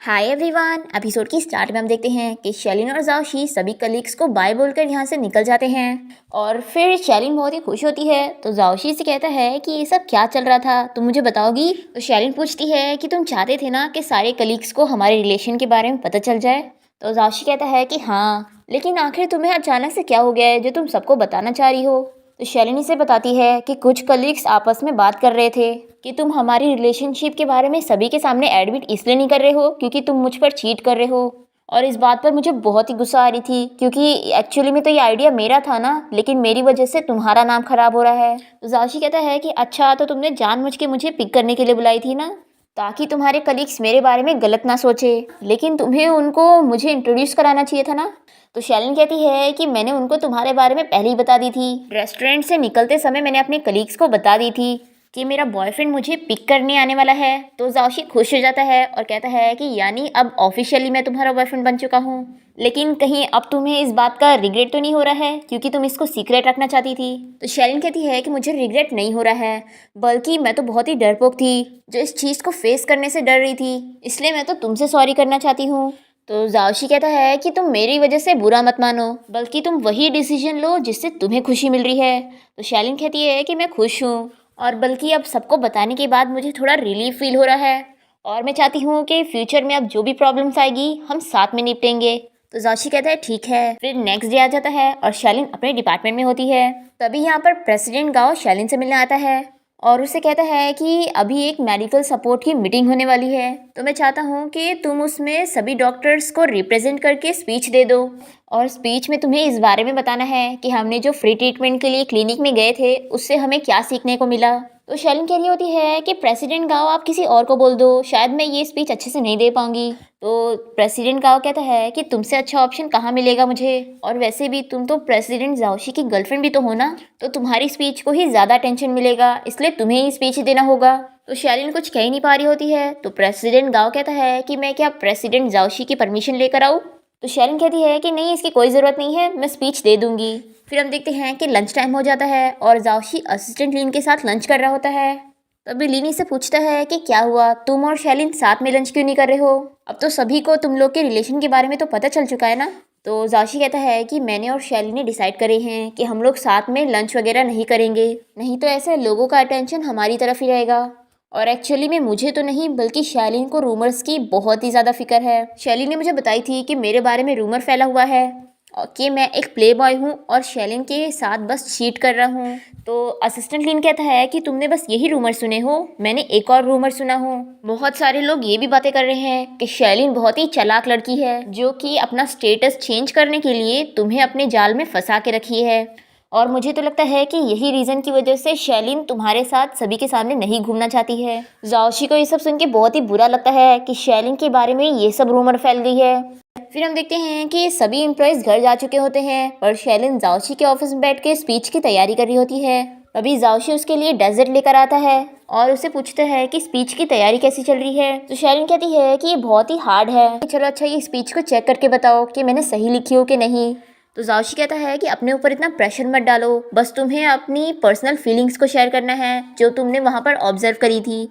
Hi everyone. Episode की start में हम देखते हैं कि शैलिन और जाओशी सभी कलीग्स को बाय बोलकर यहाँ से निकल जाते हैं और फिर शैलिन बहुत ही खुश होती है तो जाओशी से कहता है कि ये सब क्या चल रहा था, तुम मुझे बताओगी। तो शैलिन पूछती है कि तुम चाहते थे ना कि सारे कलीग्स को हमारे रिलेशन के बारे में पता चल जाए। तो जाओशी कहता है कि हाँ, लेकिन आखिर तुम्हें अचानक से क्या हो गया है जो तुम सबको बताना चाह रही हो। तो शैलिन इसे बताती है कि कुछ कलीग्स आपस में बात कर रहे थे कि तुम हमारी रिलेशनशिप के बारे में सभी के सामने एडमिट इसलिए नहीं कर रहे हो क्योंकि तुम मुझ पर चीट कर रहे हो। और इस बात पर मुझे बहुत ही गुस्सा आ रही थी क्योंकि एक्चुअली में तो ये आइडिया मेरा था ना, लेकिन मेरी वजह से तुम्हारा नाम खराब हो रहा है। तो जाशी कहता है कि अच्छा, तो तुमने जानबूझ के मुझे पिक करने के लिए बुलाई थी ना, ताकि तुम्हारे कलीग्स मेरे बारे में गलत ना सोचे, लेकिन तुम्हें उनको मुझे इंट्रोड्यूस कराना चाहिए था ना। तो शैलिन कहती है कि मैंने उनको तुम्हारे बारे में पहले ही बता दी थी। रेस्टोरेंट से निकलते समय मैंने अपने कलीग्स को बता दी थी कि मेरा बॉयफ्रेंड मुझे पिक करने आने वाला है। तो जाओशी खुश हो जाता है और कहता है कि यानी अब ऑफिशियली मैं तुम्हारा बॉयफ्रेंड बन चुका हूँ। लेकिन कहीं अब तुम्हें इस बात का रिग्रेट तो नहीं हो रहा है क्योंकि तुम इसको सीक्रेट रखना चाहती थी। तो शैलिन कहती है कि मुझे रिग्रेट नहीं हो रहा है, बल्कि मैं तो बहुत ही डरपोक थी जो इस चीज़ को फेस करने से डर रही थी, इसलिए मैं तो तुमसे सॉरी करना चाहती हूँ। तो जाओशी कहता है कि तुम मेरी वजह से बुरा मत मानो, बल्कि तुम वही डिसीजन लो जिससे तुम्हें खुशी मिल रही है। तो शैलिन कहती है कि मैं खुश हूँ और बल्कि अब सबको बताने के बाद मुझे थोड़ा रिलीफ फील हो रहा है और मैं चाहती हूँ कि फ्यूचर में अब जो भी प्रॉब्लम्स आएगी हम साथ में निपटेंगे। तो जाशी कहता है ठीक है। फिर नेक्स्ट डे आ जाता है और शैलिन अपने डिपार्टमेंट में होती है। तभी यहाँ पर प्रेसिडेंट गाओ शैलिन से मिलने आता है और उसे कहता है कि अभी एक मेडिकल सपोर्ट की मीटिंग होने वाली है, तो मैं चाहता हूँ कि तुम उसमें सभी डॉक्टर्स को रिप्रेजेंट करके स्पीच दे दो और स्पीच में तुम्हें इस बारे में बताना है कि हमने जो फ्री ट्रीटमेंट के लिए क्लिनिक में गए थे उससे हमें क्या सीखने को मिला। तो शैलिन कह रही होती है कि प्रेसिडेंट गाओ आप किसी और को बोल दो, शायद मैं ये स्पीच अच्छे से नहीं दे पाऊंगी। तो प्रेसिडेंट गाओ कहता है कि तुमसे अच्छा ऑप्शन कहाँ मिलेगा मुझे, और वैसे भी तुम तो प्रेसिडेंट जाओशी की गर्लफ्रेंड भी तो हो ना, तो तुम्हारी स्पीच को ही ज़्यादा टेंशन मिलेगा, इसलिए तुम्हें ही स्पीच देना होगा। तो शैलिन कुछ कह ही नहीं पा रही होती है तो प्रेसिडेंट गाओ कहता है कि मैं क्या प्रेसिडेंट जाओशी की परमिशन लेकर आऊँ। तो शैलिन कहती है कि नहीं, इसकी कोई ज़रूरत नहीं है, मैं स्पीच दे दूंगी। फिर हम देखते हैं कि लंच टाइम हो जाता है और जाओशी असिस्टेंट लीन के साथ लंच कर रहा होता है। तभी लीनी से पूछता है कि क्या हुआ, तुम और शैलिन साथ में लंच क्यों नहीं कर रहे हो, अब तो सभी को तुम लोग के रिलेशन के बारे में तो पता चल चुका है ना। तो जाशी कहता है कि मैंने और शैलिन ने डिसाइड करे हैं कि हम लोग साथ में लंच वगैरह नहीं करेंगे, नहीं तो ऐसे लोगों का अटेंशन हमारी तरफ ही रहेगा। और एक्चुअली में मुझे तो नहीं बल्कि शैलिन को रूमर्स की बहुत ही ज़्यादा फिक्र है। शैलिन ने मुझे बताई थी कि मेरे बारे में रूमर फैला हुआ है कि मैं एक प्ले बॉय हूँ और शैलिन के साथ बस चीट कर रहा हूँ। तो असिस्टेंट लीन कहता है कि तुमने बस यही रूमर सुने हो, मैंने एक और रूमर सुना हो। बहुत सारे लोग ये भी बातें कर रहे हैं कि शैलिन बहुत ही चालाक लड़की है जो कि अपना स्टेटस चेंज करने के लिए तुम्हें अपने जाल में फंसा के रखी है, और मुझे तो लगता है कि यही रीज़न की वजह से शैलिन तुम्हारे साथ सभी के सामने नहीं घूमना चाहती है। जाओशी को ये सब सुन के बहुत ही बुरा लगता है कि शैलिन के बारे में ये सब रूमर फैल गई है। फिर हम देखते हैं कि सभी एम्प्लॉयज़ घर जा चुके होते हैं और शैलिन जाओशी के ऑफिस में बैठ के स्पीच की तैयारी कर रही होती है। अभी जाओशी उसके लिए डेजर्ट लेकर आता है और उसे पूछता है कि स्पीच की तैयारी कैसी चल रही है। तो शैलिन कहती है कि ये बहुत ही हार्ड है, चलो अच्छा ये स्पीच को चेक करके बताओ कि मैंने सही लिखी हो कि नहीं। तो जाओशी कहता है कि अपने ऊपर इतना प्रेशर मत डालो, बस तुम्हें अपनी पर्सनल फीलिंग्स को शेयर करना है जो तुमने वहाँ पर ऑब्जर्व करी थी।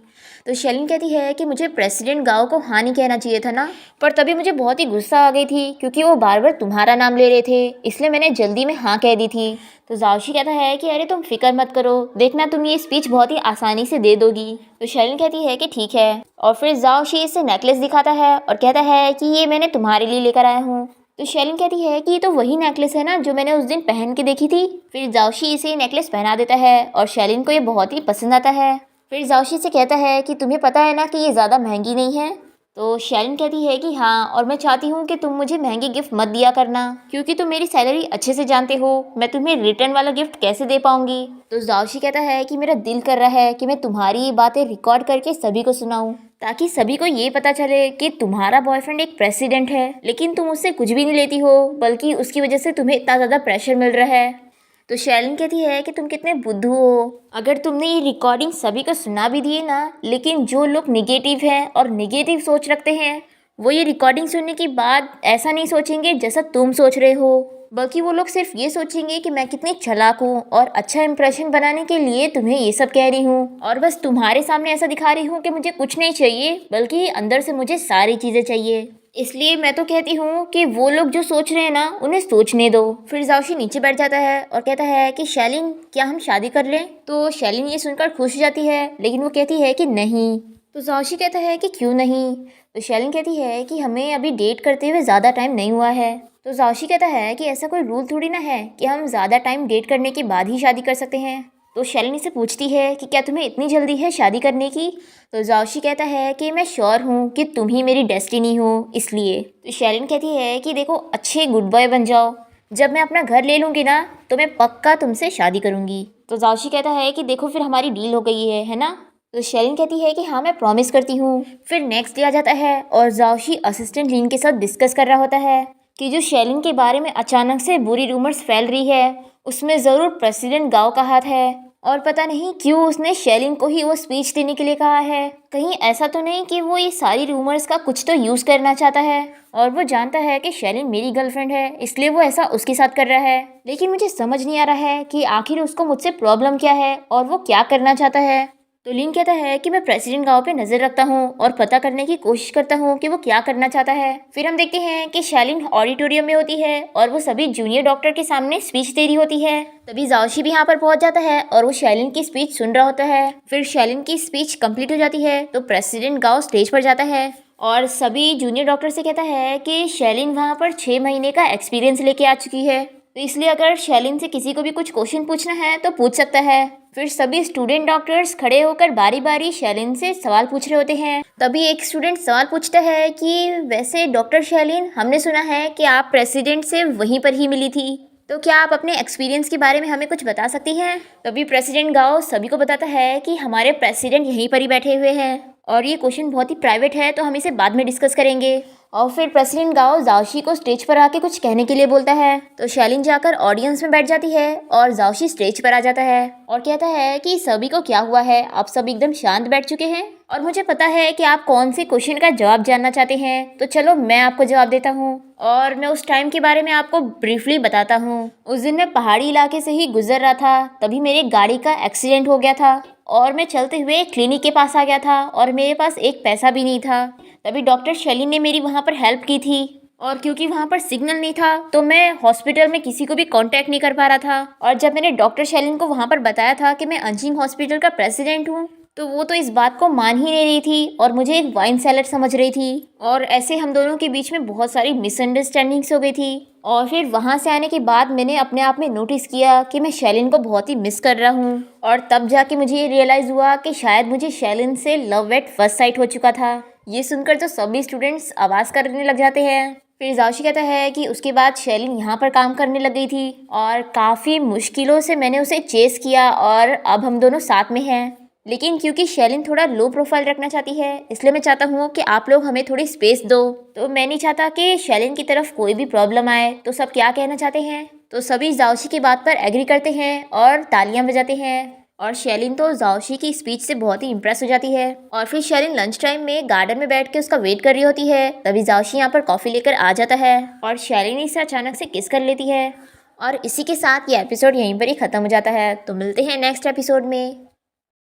तो शैलिन कहती है कि मुझे प्रेसिडेंट गाओ को हाँ नहीं कहना चाहिए था ना, पर तभी मुझे बहुत ही गुस्सा आ गई थी क्योंकि वो बार बार तुम्हारा नाम ले रहे थे, इसलिए मैंने जल्दी में हाँ कह दी थी। तो जाओशी कहता है कि अरे तुम फिक्र मत करो, देखना तुम ये स्पीच बहुत ही आसानी से दे दोगी। तो शैलिन कहती है कि ठीक है, और फिर जाओशी इसे नेकलेस दिखाता है और कहता है कि ये मैंने तुम्हारे लिए लेकर आया हूँ। तो शैलिन कहती है कि ये तो वही नेकलेस है ना जो मैंने उस दिन पहन के देखी थी। फिर जाओशी इसे नेकलेस पहना देता है और शैलिन को ये बहुत ही पसंद आता है। फिर जाओशी से कहता है कि तुम्हें पता है ना कि ये ज़्यादा महंगी नहीं है। तो शैलिन कहती है कि हाँ, और मैं चाहती हूँ कि तुम मुझे महंगी गिफ्ट मत दिया करना क्योंकि तुम मेरी सैलरी अच्छे से जानते हो, मैं तुम्हें रिटर्न वाला गिफ्ट कैसे दे पाऊंगी। तो जाओशी कहता है कि मेरा दिल कर रहा है कि मैं तुम्हारी ये बातें रिकॉर्ड करके सभी को सुनाऊं, ताकि सभी को ये पता चले कि तुम्हारा बॉयफ्रेंड एक प्रेसिडेंट है लेकिन तुम उससे कुछ भी नहीं लेती हो, बल्कि उसकी वजह से तुम्हें इतना ज़्यादा प्रेशर मिल रहा है। तो शैलिन कहती है कि तुम कितने बुद्धू हो, अगर तुमने ये रिकॉर्डिंग सभी को सुना भी दिए ना, लेकिन जो लोग निगेटिव हैं और निगेटिव सोच रखते हैं वो ये रिकॉर्डिंग सुनने के बाद ऐसा नहीं सोचेंगे जैसा तुम सोच रहे हो। बल्कि वो लोग सिर्फ ये सोचेंगे कि मैं कितनी चालाक हूँ और अच्छा इंप्रेशन बनाने के लिए तुम्हें ये सब कह रही हूँ और बस तुम्हारे सामने ऐसा दिखा रही हूँ कि मुझे कुछ नहीं चाहिए, बल्कि अंदर से मुझे सारी चीज़ें चाहिए। इसलिए मैं तो कहती हूँ कि वो लोग जो सोच रहे हैं ना, उन्हें सोचने दो। फिर जाओशी नीचे बैठ जाता है और कहता है कि शैलिन, क्या हम शादी कर लें? तो शैलिन ये सुनकर खुश हो जाती है, लेकिन वो कहती है कि नहीं। तो जाओशी कहता है कि क्यों नहीं? तो शैलिन कहती है कि हमें अभी डेट करते हुए ज़्यादा टाइम नहीं हुआ है। तो जाओशी कहता है कि ऐसा कोई रूल थोड़ी ना है कि हम ज़्यादा टाइम डेट करने के बाद ही शादी कर सकते हैं। तो शैलिन से पूछती है कि क्या तुम्हें इतनी जल्दी है शादी करने की? तो जाओशी कहता है कि मैं श्योर हूँ कि तुम ही मेरी डेस्टिनी हो, इसलिए। तो शैलिन कहती है कि देखो, अच्छे गुड बॉय बन जाओ, जब मैं अपना घर ले लूँगी ना तो मैं पक्का तुमसे शादी करूँगी। तो जाओशी कहता है कि देखो, फिर हमारी डील हो गई है ना? तो शैलिन कहती है कि हाँ, मैं प्रॉमिस करती हूँ। फिर नेक्स्ट डे आ जाता है और जाओशी असिस्टेंट लीन के साथ डिस्कस कर रहा होता है कि जो शैलिन के बारे में अचानक से बुरी रूमर्स फैल रही है, उसमें ज़रूर प्रेसिडेंट गाओ का हाथ है। और पता नहीं क्यों उसने शैलिन को ही वो स्पीच देने के लिए कहा है। कहीं ऐसा तो नहीं कि वो ये सारी रूमर्स का कुछ तो यूज़ करना चाहता है और वो जानता है कि शैलिन मेरी गर्लफ्रेंड है, इसलिए वो ऐसा उसके साथ कर रहा है। लेकिन मुझे समझ नहीं आ रहा है कि आखिर उसको मुझसे प्रॉब्लम क्या है और वो क्या करना चाहता है। तो लिन कहता है कि मैं प्रेसिडेंट गाँव पे नज़र रखता हूँ और पता करने की कोशिश करता हूँ कि वो क्या करना चाहता है। फिर हम देखते हैं कि शैलिन ऑडिटोरियम में होती है और वो सभी जूनियर डॉक्टर के सामने स्पीच दे रही होती है। तभी जाओशी भी यहाँ पर पहुँच जाता है और वो शैलिन की स्पीच सुन रहा होता है। फिर शैलिन की स्पीच कंप्लीट हो जाती है तो प्रेसिडेंट गाँव स्टेज पर जाता है और सभी जूनियर डॉक्टर से कहता है कि शैलिन वहाँ पर 6 महीने का एक्सपीरियंस लेके आ चुकी है, तो इसलिए अगर शैलिन से किसी को भी कुछ क्वेश्चन पूछना है तो पूछ सकता है। फिर सभी स्टूडेंट डॉक्टर्स खड़े होकर बारी बारी शैलिन से सवाल पूछ रहे होते हैं। तभी एक स्टूडेंट सवाल पूछता है कि वैसे डॉक्टर शैलिन, हमने सुना है कि आप प्रेसिडेंट से वहीं पर ही मिली थी, तो क्या आप अपने एक्सपीरियंस के बारे में हमें कुछ बता सकती हैं? तभी प्रेसिडेंट गाओ सभी को बताता है कि हमारे प्रेसिडेंट यहीं पर ही बैठे हुए हैं और ये क्वेश्चन बहुत ही प्राइवेट है, तो हम इसे बाद में डिस्कस करेंगे। और फिर प्रेसिडेंट गाओ जाओशी को स्टेज पर आके कुछ कहने के लिए बोलता है, तो शैलिन जाकर ऑडियंस में बैठ जाती है और जाओशी स्टेज पर आ जाता है और कहता है कि सभी को क्या हुआ है, आप सब एकदम शांत बैठ चुके हैं और मुझे पता है कि आप कौन से क्वेश्चन का जवाब जानना चाहते हैं, तो चलो मैं आपको जवाब देता हूँ और मैं उस टाइम के बारे में आपको ब्रीफली बताता हूँ। उस दिन मैं पहाड़ी इलाके से ही गुजर रहा था, तभी मेरी गाड़ी का एक्सीडेंट हो गया था और मैं चलते हुए क्लिनिक के पास आ गया था और मेरे पास एक पैसा भी नहीं था। तभी डॉक्टर शैलिन ने मेरी वहाँ पर हेल्प की थी और क्योंकि वहाँ पर सिग्नल नहीं था तो मैं हॉस्पिटल में किसी को भी कांटेक्ट नहीं कर पा रहा था। और जब मैंने डॉक्टर शैलिन को वहाँ पर बताया था कि मैं अंशिंग हॉस्पिटल का प्रेसिडेंट हूँ, तो वो तो इस बात को मान ही नहीं रही थी और मुझे एक वाइन सेलर समझ रही थी और ऐसे हम दोनों के बीच में बहुत सारी मिसअंडरस्टैंडिंग्स हो गई थी। और फिर वहाँ से आने के बाद मैंने अपने आप में नोटिस किया कि मैं शैलिन को बहुत ही मिस कर रहा हूँ और तब जाके मुझे ये रियलाइज़ हुआ कि शायद मुझे शैलिन से लव एट फर्स्ट साइट हो चुका था। ये सुनकर तो सभी स्टूडेंट्स आवाज़ करने लग जाते हैं। फिर जाओशी कहता है कि उसके बाद शैलिन यहाँ पर काम करने लग गई थी और काफ़ी मुश्किलों से मैंने उसे चेस किया और अब हम दोनों साथ में हैं। लेकिन क्योंकि शैलिन थोड़ा लो प्रोफाइल रखना चाहती है, इसलिए मैं चाहता हूँ कि आप लोग हमें थोड़ी स्पेस दो। तो मैं नहीं चाहता कि शैलिन की तरफ कोई भी प्रॉब्लम आए। तो सब क्या कहना चाहते हैं? तो सभी जाओशी की बात पर एग्री करते हैं और तालियां बजाते हैं और शैलिन तो जाओशी की स्पीच से बहुत ही इंप्रेस हो जाती है। और फिर शैलिन लंच टाइम में गार्डन में बैठ के उसका वेट कर रही होती है। तभी जाओशी यहाँ पर कॉफ़ी लेकर आ जाता है और शैलिन इसे अचानक से किस कर लेती है और इसी के साथ ये एपिसोड यहीं पर ही ख़त्म हो जाता है। तो मिलते हैं नेक्स्ट एपिसोड में।